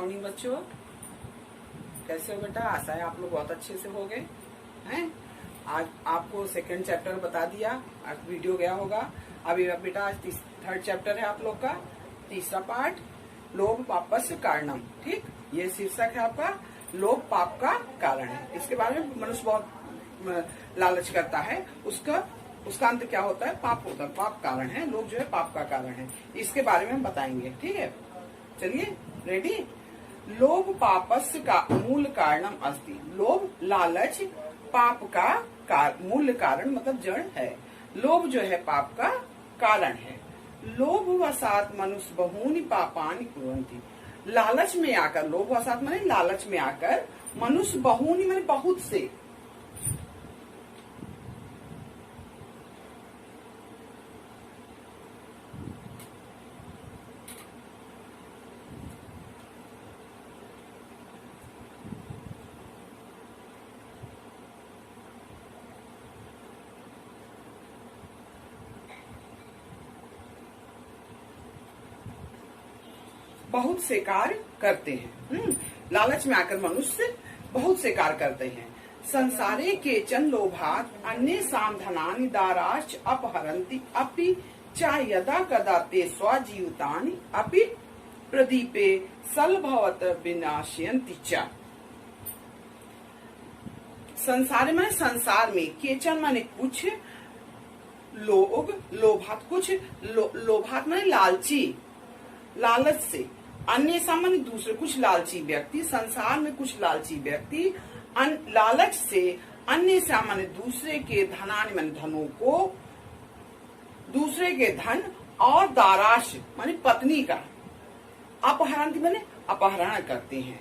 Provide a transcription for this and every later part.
Morning बच्चों, कैसे हो बेटा? आशा है आप लोग बहुत अच्छे से हो गए हैं। आज आपको सेकंड चैप्टर बता दिया, आज वीडियो गया होगा। अभी बेटा आज थर्ड चैप्टर है आप लोग का, तीसरा पार्ट, लोभ पापस्य कारणम। ठीक, ये शीर्षक है आपका, लोभ पाप का कारण है। इसके बारे में मनुष्य बहुत लालच करता है, उसका अंत क्या होता है? पाप होता है, पाप कारण है। लोभ जो है पाप का कारण है, इसके बारे में हम बताएंगे। ठीक है, चलिए रेडी। लोभ पापस्य का मूल कारणम अस्ति। लोभ लालच पाप का मूल कारण मतलब जड़ है। लोभ जो है पाप का कारण है। लोभ वसात मनुष्य बहूनि पापानि कुर्वन्ति। लालच में आकर, लोभ वसात माने लालच में आकर, मनुष्य बहूनि माने बहुत से, बहुत से कार्य करते हैं। लालच में आकर मनुष्य बहुत से कार्य करते हैं। संसारे केचन लोभात अन्य सामधनानि दाराश्च अपहरन्ति अपि च यदा कदा ते स्वजीवितानि अपि प्रदीपे सलभवत विनाशयन्ति च। संसार में, संसार में, केचन माने कुछ, लोभ लोभात कुछ, लोभात माने लालची, लालच से, अन्य सामान्य दूसरे कुछ लालची व्यक्ति, संसार में कुछ लालची व्यक्ति लालच से अन्य सामान्य दूसरे के धनानि माने धनों को, दूसरे के धन और दाराश माने पत्नी का, अपहरण माने अपहरण करते हैं।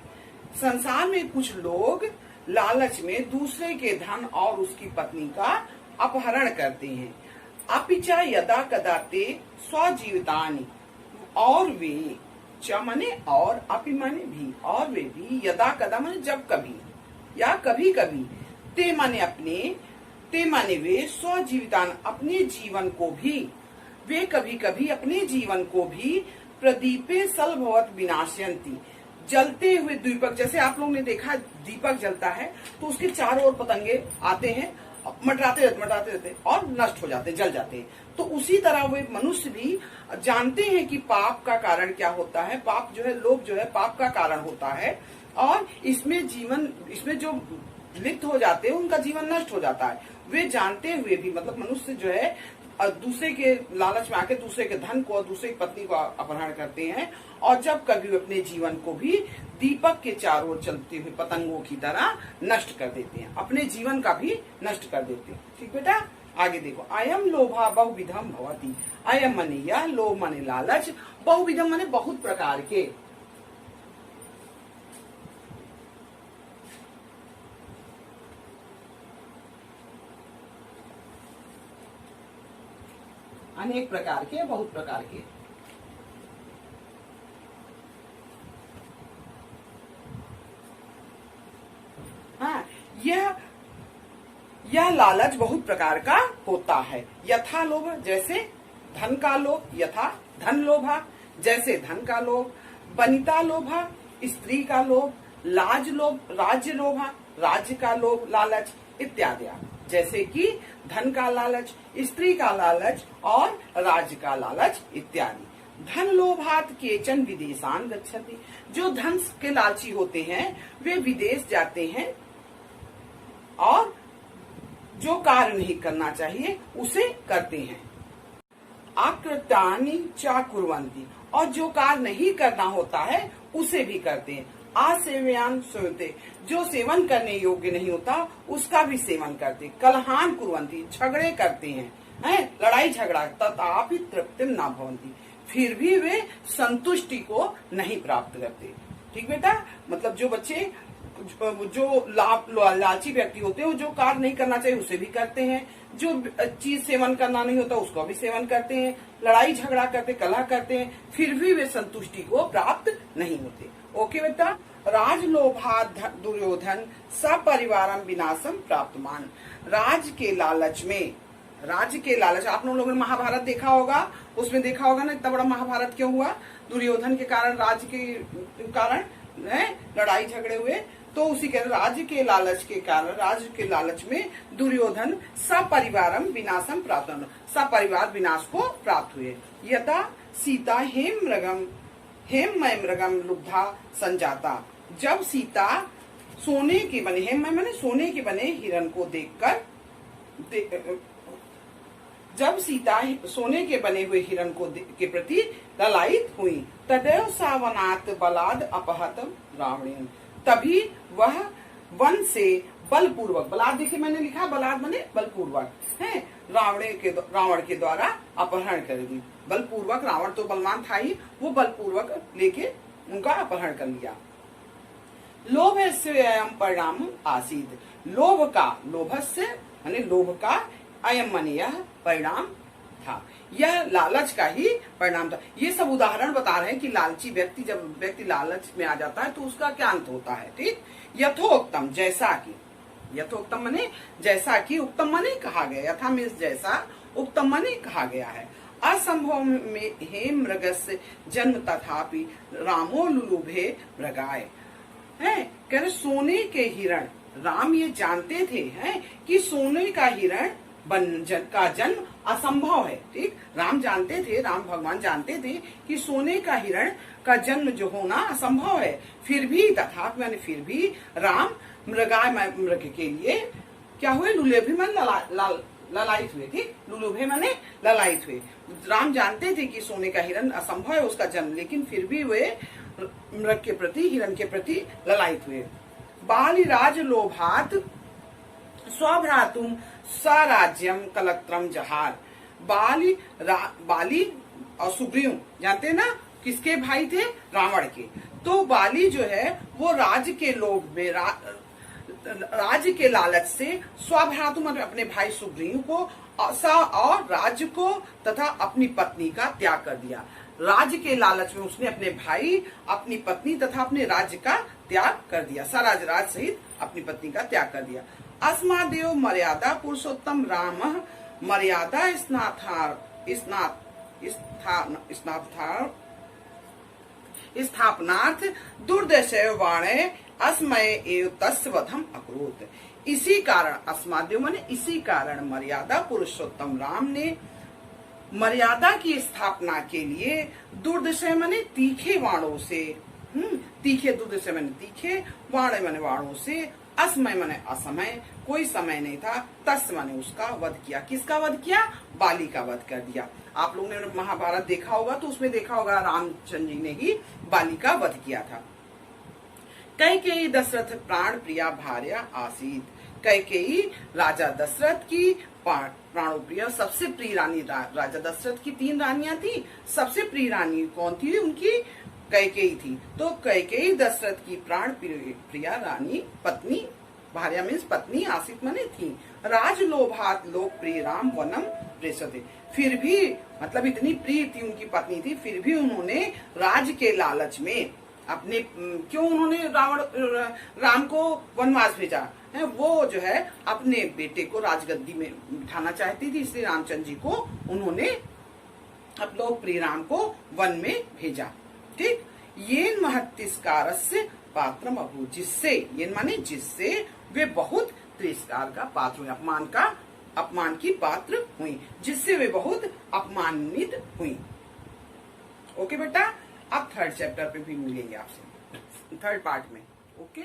संसार में कुछ लोग लालच में दूसरे के धन और उसकी पत्नी का अपहरण करते हैं। अपिचा यदा कदा ते स्वजीवितानि, और वे, च माने और, अपि माने भी, और वे भी, यदा कदा माने जब कभी या कभी कभी, ते माने अपने, ते माने वे, स्वजीवितान अपने जीवन को भी, वे कभी कभी अपने जीवन को भी, प्रदीपे सलभवत विनाशयन्ति, जलते हुए दीपक, जैसे आप लोग ने देखा दीपक जलता है तो उसके चारों ओर पतंगे आते हैं, मटराते रहते और नष्ट हो जाते, जल जाते हैं। तो उसी तरह वे मनुष्य भी जानते हैं कि पाप का कारण क्या होता है। पाप जो है, लोभ जो है पाप का कारण होता है, और इसमें जो लिप्त हो जाते हैं उनका जीवन नष्ट हो जाता है। वे जानते हुए भी, मतलब मनुष्य जो है दूसरे के लालच में आके दूसरे के धन को और दूसरे की पत्नी को अपहरण करते हैं, और जब कभी वे अपने जीवन को भी दीपक के चारों ओर चलते हुए पतंगों की तरह नष्ट कर देते हैं, अपने जीवन का भी नष्ट कर देते हैं। ठीक बेटा, आगे देखो। अयम लोभा बहुविधम भवति। अयम माने यह, लोभ माने लालच, बहुविधम माने बहुत प्रकार के। अनेक प्रकार के, बहुत प्रकार के। हाँ, यह लालच बहुत प्रकार का होता है। यथा लोभ, जैसे धन का लोभ, यथा धन लोभा, जैसे धन का लोभ, वनिता लोभा, स्त्री का लोभ, लाज लोभ, राज्य लोभा, राज्य का लोभ, लालच इत्यादि। जैसे कि धन का लालच, स्त्री का लालच और राज्य का लालच इत्यादि। धन लोभात केचन विदेशान गच्छति। जो धन के लालची होते हैं वे विदेश जाते हैं और जो कार्य नहीं करना चाहिए उसे करते हैं। आकृतानि च कुर्वन्ति, और जो कार्य नहीं करना होता है उसे भी करते हैं। आसेव्यान सेवते, जो सेवन करने योग्य नहीं होता उसका भी सेवन करते। कलहान कुर्वन्ति, झगड़े करते हैं, लड़ाई झगड़ा, तथापि तृप्तिम न भवन्ति, फिर भी वे संतुष्टि को नहीं प्राप्त करते। ठीक बेटा, मतलब जो बच्चे जो लालची व्यक्ति होते हैं वो जो कार्य नहीं करना चाहिए उसे भी करते हैं, जो चीज सेवन करना नहीं होता उसको भी सेवन करते हैं, लड़ाई झगड़ा करते, कलह करते हैं, फिर भी वे संतुष्टि को प्राप्त नहीं होते। ओके बेटा। राजलोभात दुर्योधन सपरिवारम विनाशम प्राप्तमान। राज के लालच में, राज्य के लालच, आप लोगों ने महाभारत देखा होगा, उसमें देखा होगा ना इतना बड़ा महाभारत क्यों हुआ? दुर्योधन के कारण, राज्य के कारण लड़ाई झगड़े हुए। तो उसी के राज्य के लालच के कारण, राज्य के लालच में दुर्योधन सपरिवारम विनाशम प्राप्त, सपरिवार विनाश को प्राप्त हुए। यथा सीता हेममय मृगम लुब्धा संजाता, जब सीता सोने के बने, हेममय माने सोने के बने हिरण को देखकर, जब सीता सोने के बने हुए हिरण को के प्रति ललायित हुई, तदैव सावनात् बलाद अपहत रावणेन, तभी वह वन से बलपूर्वक, बलाद देखिए मैंने लिखा, बलाद माने बलपूर्वक है, रावण के द्वारा अपहरण कर दी। बलपूर्वक, रावण तो बलवान था ही, वो बलपूर्वक लेके उनका अपहरण कर लिया। लोभ से अयम परिणाम आसीत, लोभ का, लोभस्य माने लोभ का, अयम माने यह परिणाम था, यह लालच का ही परिणाम था। ये सब उदाहरण बता रहे हैं कि लालची व्यक्ति, जब व्यक्ति लालच में आ जाता है तो उसका क्या अंत होता है। ठीक, यथोक्तम जैसा कि, यथोक्तम माने जैसा कि, उत्तम माने कहा गया, यथा मीन्स जैसा, उत्तम माने कहा गया है। असंभव में हे मृगस्य जन्म तथापि रामो लुलुभे मृगाय, है कह रहे सोने के हिरण, राम ये जानते थे हैं कि सोने का हिरण का जन्म असंभव है। ठीक, राम जानते थे, राम भगवान जानते थे कि सोने का हिरण का जन्म जो होना असंभव है, फिर भी तथापि माने फिर भी राम मृगाय मृग के लिए क्या हुए, लुलेभे मन ललायित हुए। ठीक, लुलुभे माने ललायित हुए। राम जानते थे कि सोने का हिरण असंभव है उसका जन्म, लेकिन फिर भी वे मृग के प्रति, हिरण के प्रति ललायित हुए। बालिराज लोभात स्वभ्रातुम स्वराज्यम कलत्रम जहार, बाली और सुग्रीव जानते हैं ना किसके भाई थे, रावण के। तो बाली जो है वो राज्य के लोभ में, राज्य के लालच से स्वभ्रातु मतलब अपने भाई सुग्रीव को और राज्य को तथा अपनी पत्नी का त्याग कर दिया। राज्य के लालच में उसने अपने भाई, अपनी पत्नी तथा अपने राज्य का त्याग कर दिया, सारा राज सहित अपनी पत्नी का त्याग कर दिया। अस्मादेव मर्यादा पुरुषोत्तम राम मर्यादा स्थापनार्थ दुर्दशय वाणे अस्मय एव तस्य वधम अकरोत। इसी कारण, अस्मादेव माने इसी कारण, मर्यादा पुरुषोत्तम राम ने मर्यादा की स्थापना के लिए दुर्दशय माने तीखे वाणों से, तीखे, दुर्दशय माने तीखे, वाणे माने वाणों से, असमय माने असमय, कोई समय नहीं था, तस् माने उसका वध किया। किसका वध किया, बाली का वध कर दिया। आप लोगों ने महाभारत देखा होगा तो उसमें देखा होगा रामचंद्र जी ने ही बाली का वध किया था। कैकेयी दशरथ प्राण प्रिया भार्या आसीत, कैकेयी राजा दशरथ की प्राणो प्रिय, सबसे प्रिय रानी, राजा दशरथ की 3 रानियां थी, सबसे प्रिय रानी कौन थी, उनकी कैकेयी थी। तो कैकेयी दशरथ की प्राण प्रिया रानी, पत्नी, भार्या मीन्स पत्नी, आसित माने थी। राज लोभात लोकप्रिय राम वनम प्रेषते, फिर भी मतलब इतनी प्रिय थी उनकी पत्नी थी, फिर भी उन्होंने राज के लालच में अपने, क्यों उन्होंने राम को वनवास भेजा है, वो जो है अपने बेटे को राजगद्दी में बिठाना चाहती थी, इसलिए रामचंद्र जी को उन्होंने अब लोकप्रिय राम को वन में भेजा। ठीक, ये महत्तिस्कारस्य पात्रम अभूत, जिससे, ये माने जिससे वे बहुत तिरस्कार का पात्र हुए, अपमान की पात्र हुई, जिससे वे बहुत अपमानित हुई। ओके बेटा, अब 3rd चैप्टर पे भी मिलेंगे आपसे, 3rd पार्ट में। ओके।